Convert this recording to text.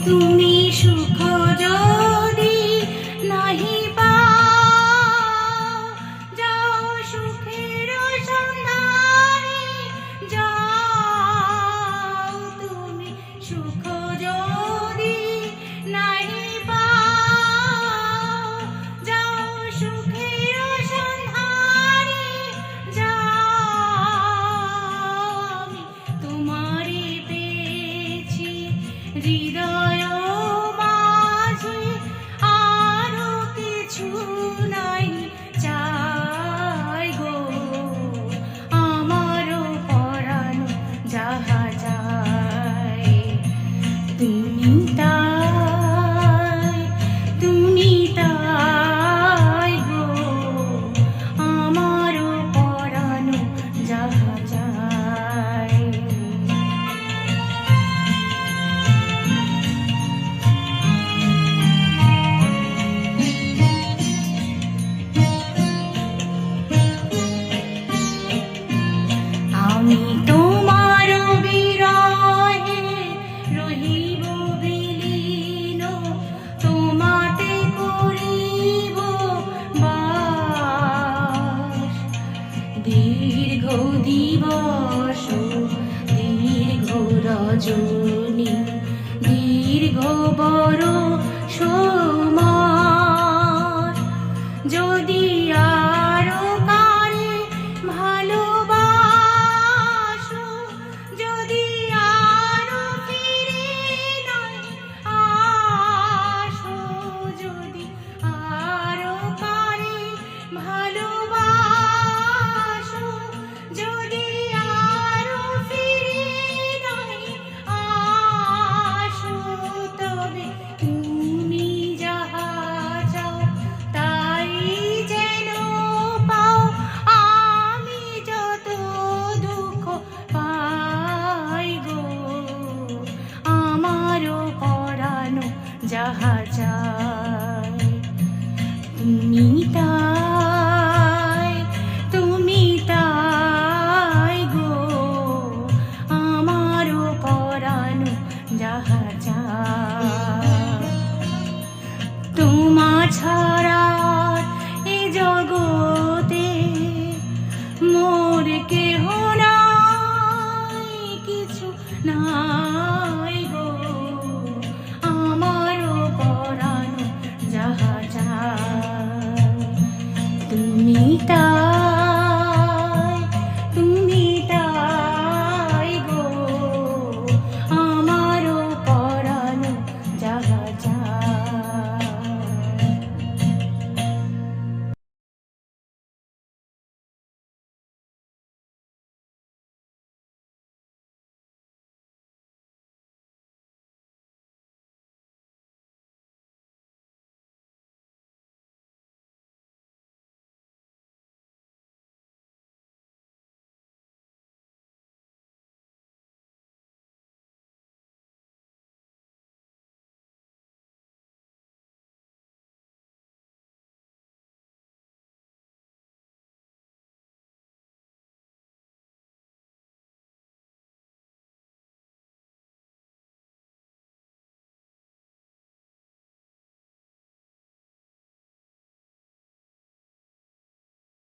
তুমি সুখ যদি নাহি পাও, যাও সুখের সন্ধানে যাও। তুমি সুখ যদি নাহি পাও, যাও সুখের সন্ধানে যাও। আমি তোমারে পেয়েছি হৃদয় মাঝে, আরো কিছু নাই চাই গো। আমারও পরানো যাহা চাই, তুমি তাই, তুমি তাই গো। আমারও পরানো যাহা চাই। আমি তোমার বিরহে রহিব বিলীন, তোমাতে করিব বাস। দীর্ঘ দিবস দীর্ঘ রজনী, দীর্ঘ বরষ মাস, যদি আরো কারে ভালোবাসো, যদি আরো ফিরে নাই আসো, যদি আরো কারে ভালোবাসো, যদি আরো ফিরে নাই আসো, তবে তুমি যাহা চাও তাই যেন পাও। আমি যত দুঃখ পাই গো, আমারও পরানো যাহা চাই, তুমি তাই, তুমি তাই গো। আমারও পরানো যাহা চাই, তোমা ছাড়া এ জগতে মোর কেহ নাই, কিছু না